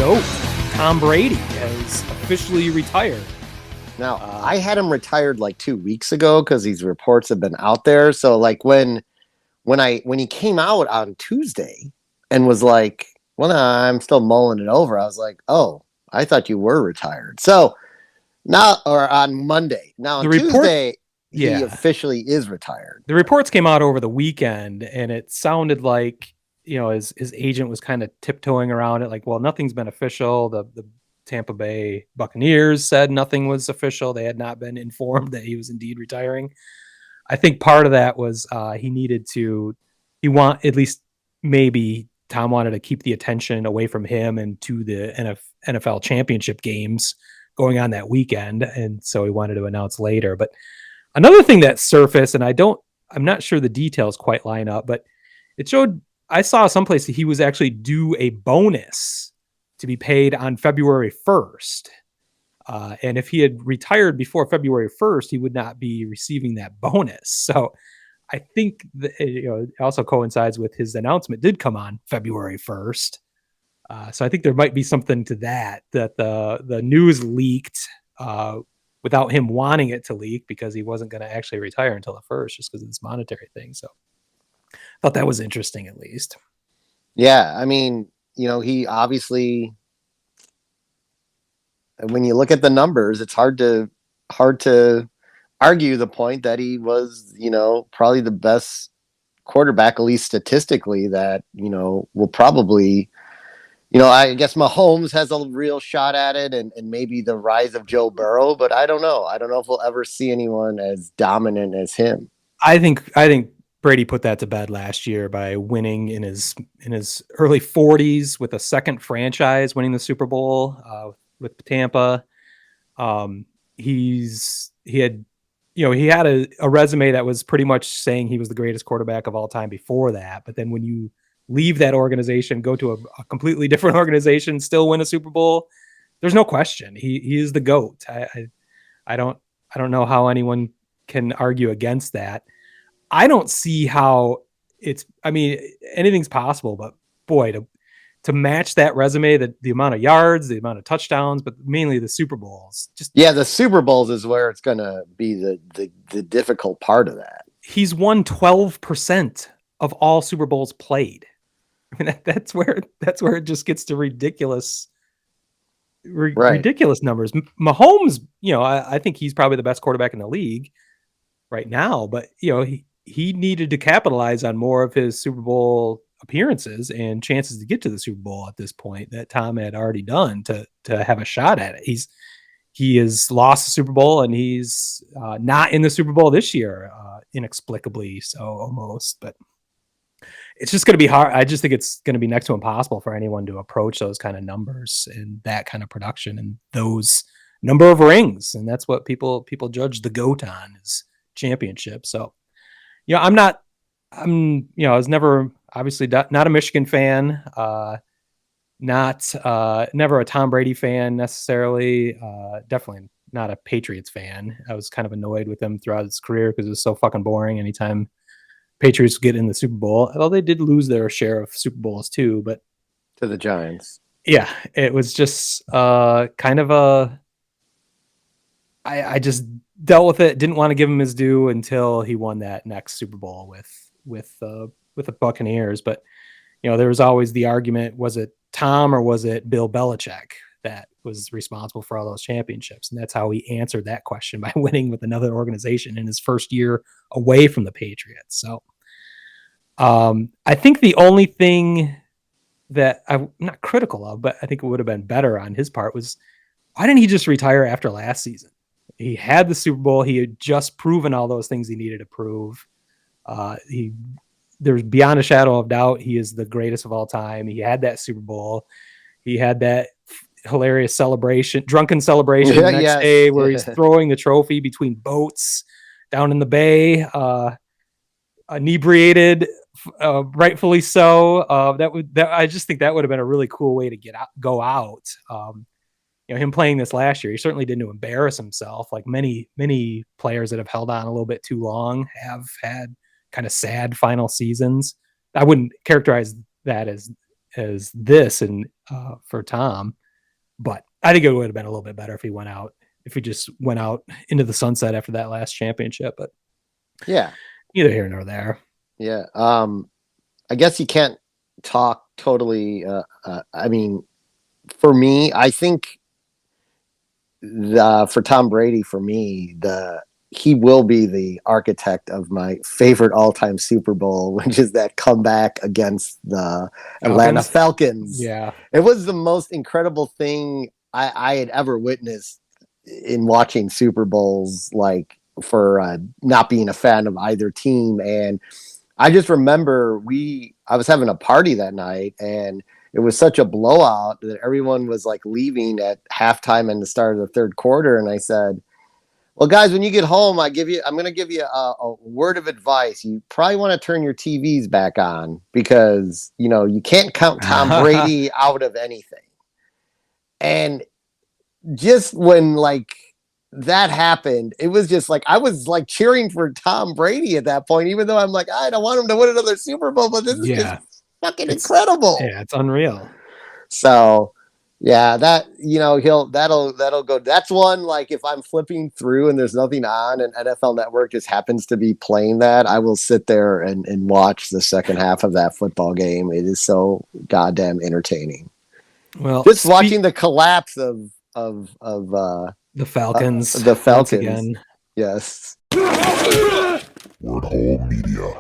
GOAT, Tom Brady, has officially retired. Now, I had him retired like 2 weeks ago because these reports have been out there. So like when he came out on Tuesday and was like, well, I'm still mulling it over. I was like, oh, I thought you were retired. So now, or on Monday. Now on Tuesday, he officially is retired. The reports came out over the weekend, and it sounded like, his agent was kind of tiptoeing around it. Like, well, nothing's been official. The Tampa Bay Buccaneers said nothing was official. They had not been informed that he was indeed retiring. I think part of that was at least maybe Tom wanted to keep the attention away from him and to the NFL championship games going on that weekend. And so he wanted to announce later. But another thing that surfaced, and I'm not sure the details quite line up, but it showed, I saw someplace that he was actually due a bonus to be paid on February 1st. And if he had retired before February 1st, he would not be receiving that bonus. So I think that, it also coincides with his announcement did come on February 1st. So I think there might be something to that the news leaked without him wanting it to leak, because he wasn't going to actually retire until the 1st, just because of this monetary thing. So I thought that was interesting, at least. Yeah. I mean, he obviously, when you look at the numbers, it's hard to argue the point that he was, probably the best quarterback, at least statistically, that, will probably, I guess Mahomes has a real shot at it, and maybe the rise of Joe Burrow, but I don't know. I don't know if we'll ever see anyone as dominant as him. I think Brady put that to bed last year by winning in his early 40s with a second franchise, winning the Super Bowl with Tampa. He had a resume that was pretty much saying he was the greatest quarterback of all time before that. But then when you leave that organization, go to a completely different organization, still win a Super Bowl, there's no question. He is the GOAT. I don't know how anyone can argue against that. I don't see how anything's possible, but boy, to match that resume, the amount of yards, the amount of touchdowns, but mainly the Super Bowls. The Super Bowls is where it's going to be the difficult part of that. He's won 12% of all Super Bowls played. I mean, that's where it just gets to ridiculous numbers. Mahomes, I think he's probably the best quarterback in the league right now, but he needed to capitalize on more of his Super Bowl appearances and chances to get to the Super Bowl at this point that Tom had already done to have a shot at it. He has lost the Super Bowl, and he's not in the Super Bowl this year, inexplicably so almost, but it's just going to be hard. I just think it's going to be next to impossible for anyone to approach those kind of numbers and that kind of production and those number of rings. And that's what people judge the GOAT on, is championship. So, I was never, obviously not a Michigan fan, never a Tom Brady fan necessarily, definitely not a Patriots fan. I was kind of annoyed with him throughout his career because it was so fucking boring anytime Patriots get in the Super Bowl. Although they did lose their share of Super Bowls too, but to the Giants. Yeah, it was just kind of I just dealt with it. Didn't want to give him his due until he won that next Super Bowl with the Buccaneers. But there was always the argument: was it Tom or was it Bill Belichick that was responsible for all those championships? And that's how he answered that question, by winning with another organization in his first year away from the Patriots. So I think the only thing that I'm not critical of, but I think it would have been better on his part, was why didn't he just retire after last season? He had the Super Bowl. He had just proven all those things he needed to prove. There's beyond a shadow of doubt, he is the greatest of all time. He had that Super Bowl. He had that hilarious drunken celebration the next day where he's throwing the trophy between boats down in the bay, inebriated, rightfully so. I just think that would have been a really cool way to go out. Him playing this last year, he certainly didn't embarrass himself like many players that have held on a little bit too long have had kind of sad final seasons. I wouldn't characterize that as as this and for Tom. But I think it would have been a little bit better if he just went out into the sunset after that last championship. But Yeah. neither here nor there. Yeah. I guess you can't talk totally. I mean, for me, I think for Tom Brady, for me, he will be the architect of my favorite all-time Super Bowl, which is that comeback against the Atlanta Falcons. Yeah. It was the most incredible thing I had ever witnessed in watching Super Bowls, like for not being a fan of either team. And I just remember I was having a party that night, and it was such a blowout that everyone was like leaving at halftime and the start of the third quarter. And I said, well, guys, when you get home, I'm going to give you a word of advice. You probably want to turn your TVs back on because, you can't count Tom Brady out of anything. And just when like that happened, it was just like I was like cheering for Tom Brady at that point, even though I'm like, I don't want him to win another Super Bowl, but this is just fucking incredible. Yeah, it's unreal. So yeah, that'll go. That's one, like if I'm flipping through and there's nothing on and NFL Network just happens to be playing that, I will sit there and watch the second half of that football game. It is so goddamn entertaining. Well, Just watching the collapse of the Falcons. The Falcons. Once again. Yes. Word Hole Media.